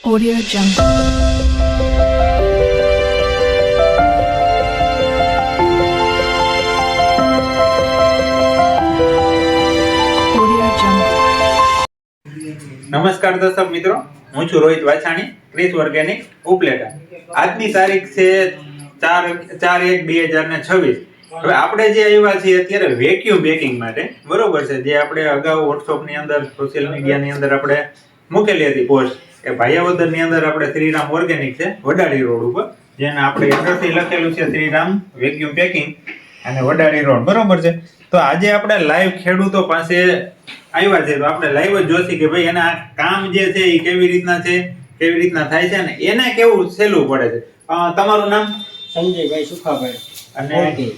Audio Jungle. Audio Jungle. નમસ્કાર દર્શક મિત્રો, હું છું રોહિત વાછાણી, ક્રિસ ઓર્ગેનિક ઉપલેટા. આજની તારીખ છે 4/1/2026. હવે આપણે જે આવ્યા છીએ અત્યારે વેક્યુમ પેકિંગ માટે, બરોબર છે, જે આપણે અગાઉ વોટ્સઅપની અંદર, સોશિયલ મીડિયાની અંદર આપણે મૂકેલી હતી પોસ્ટ કે ભાયાવદરની અંદર આપણે શ્રીરામ ઓર્ગેનિક છે વડાળી રોડ ઉપર, જેને આપણે એડ્રેસથી લખેલું છે શ્રીરામ વેક્યુમ પેકિંગ અને વડાળી રોડ, બરોબર છે. તો આજે આપણે લાઈવ ખેડૂતો પાસે આવ્યા છે, તો આપણે લાઈવ જ જોશી કે ભાઈ એના કામ જે છે એ કેવી રીતના છે, કેવી રીતના થાય છે, અને એને કેવું સહેલું પડે છે. તમારું નામ? સંજયભાઈ સુખાભાઈ. અને કોલકી.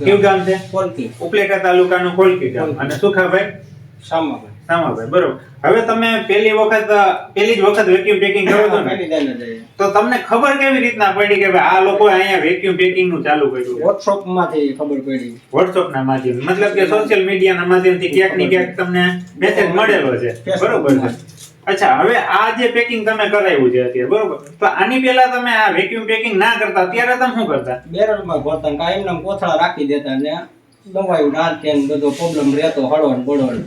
કયું ગામ છે? કોલકી. ઉપલેટા તાલુકાનું કોલકી ગામ. અને સુખાભાઈ? શામાભાઈ. શામાભાઈ, બરોબર. હવે તમે પહેલી જ વખત વેક્યુમ પેકિંગ કરો છો ને, પહેલી દાને જઈએ. તો તમને ખબર કેવી રીતના પડી કે ભાઈ આ લોકો અહીંયા વેક્યુમ પેકિંગ નું ચાલુ કર્યું છે? WhatsApp માંથી ખબર પડી. WhatsApp ના માધ્યમ, મતલબ કે સોશિયલ મીડિયા ના માધ્યમથી ક્યાંક ને ક્યાંક તમને મેસેજ મળેલો છે, બરોબર છે. અચ્છા, હવે આ જે પેકિંગ તમે કરાવ્યું છે અત્યારે, બરોબર, તો આની પહેલા તમે આ વેક્યુમ પેકિંગ ના કરતા, ત્યારે તમે શું કરતા? બેરલમાં ભરતા, કાંઈ એમને કોથળા રાખી દેતા ને દવાયું નાખે ને બધો પ્રોબ્લેમ રહેતો, હળવણ બળવણ.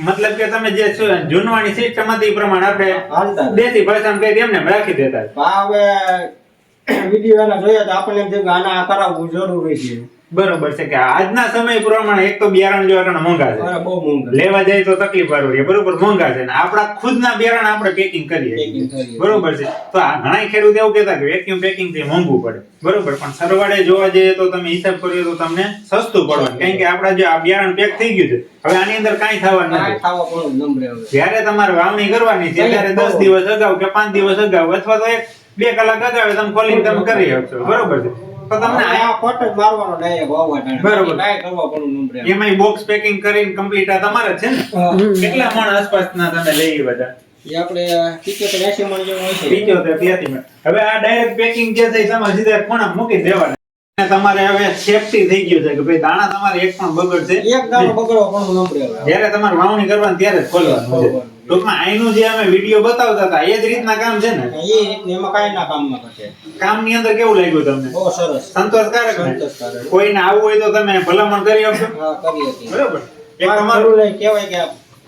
મતલબ કે તમે જે જૂનવાણી સિસ્ટમ હતી એ પ્રમાણે આપણે હાલતા. દેશી ભાષામાં કહી એમને રાખી દેતા. આ હવે વિડીયો એના જોયા તો આપણને એમ થયું કે આના કરાવવું જરૂરી છે. બરોબર છે કે આજના સમય પ્રમાણે એક તો બિયારણ જો આટલા મોંઘા છે, અરે બહુ મોંઘા. લેવા જાય તો તકલીફ વાળું છે, બરોબર, મોંઘા છે, ને આપણા ખુદના બિયારણ આપણે પેકિંગ કરીએ, Packing કરીએ. બરોબર છે. તો આ ઘણા ખેડૂત એવું કહેતા કે વેક્યુમ પેકિંગ થી મોંઘું પડે, બરોબર, પણ સરવાળે જોવા જઈએ તો તમે હિસાબ કર્યો તો તમને સસ્તું પડવાનું, કારણ કે આપણા જે આ બિયારણ પેક થઈ ગયું છે, હવે આની અંદર કાંઈ થવાનું કાંઈ નથી. ખાવા પણ નંબરે હવે. જ્યારે તમારે વાવણી કરવાની છે ત્યારે 10 દિવસ અગાઉ કે 5 દિવસ અગાઉ અથવા તો 1-2 કલાક અગાઉ તમે ખોલીને તમે કરી શકશો, બરોબર છે. તો તમને આ ફટ જ મારવાનો ડાયરેક્ટ વાવવા ટાણે. બરોબર. કાંઈ કરવા પણ નંબરે આવે. એમાંય બોક્સ પેકિંગ કરીને કમ્પ્લીટ આ તમારે જ છે ને? હા. કેટલા મણ આસપાસના તમે લઈ બધા? એ આપણે 70-80 મણ જેવું હોય છે. 75-83 મણ. હવે આ ડાયરેક્ટ પેકિંગ જે છે એ તમારે સીધા ખૂણામાં મૂકી દેવાના. અને તમારે હવે સેફટી થઈ ગયું છે કે ભાઈ દાણા તમારે એક પણ બગડશે એક દાણો બગડવો પણ નંબરે આવે. જ્યારે તમારે વાવણી કરવાની ત્યારે જ ખોલવાનું છે. ટૂંકમાં આઈનું જે અમે વિડીયો બતાવતા હતા એ જ રીતના કામ છે ને? એ રીતનું એમાં કાંઈ ના કામમાં ઘટે. કામની અંદર કેવું લાગ્યું તમને? બહુ સરસ. સંતોષકારક ને? સંતોષકારક. કોઈને આવવું હોય તો તમે ભલામણ કરી આપશો, હા, કરી હતી. બરોબર? એક આ તમારું ખરું નહીં, કહેવાય કે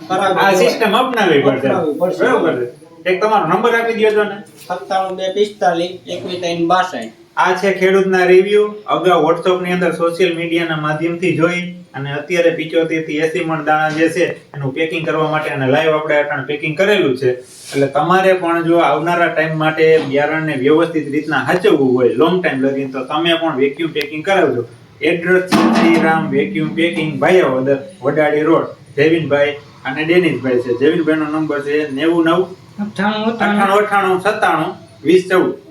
કરાવવું આ જોઈએ. સિસ્ટમ અપનાવવી પડશે, અપનાવવી પડશે. બરોબર છે. એક તમારો નંબર આપી દો છો ને? 97-245-21-62. આ છે ખેડૂતના રિવ્યુ, અગાઉ WhatsApp ની અંદર સોશિયલ મીડિયાના માધ્યમથી જોઈ અને અત્યારે 75 થી 80 મણ દાણા જે છે એનું પેકિંગ કરવા માટે અને લાઈવ આપણે અટાણે પેકિંગ કરેલું છે. એટલે તમારે પણ જો આવનારા ટાઈમ માટે બિયારણને વ્યવસ્થિત રીતના સાચવવું હોય લોંગ ટાઈમ લગીને, તો તમે પણ વેક્યુમ પેકિંગ કરાવજો. એડ્રેસ છે Shriram vacuum packing, Bhayavadar, Vadali road. જયવીનભાઈ અને ડેનિશભાઈ છે. જયવીનભાઈનો નંબર છે 99 98 98 97 20 14.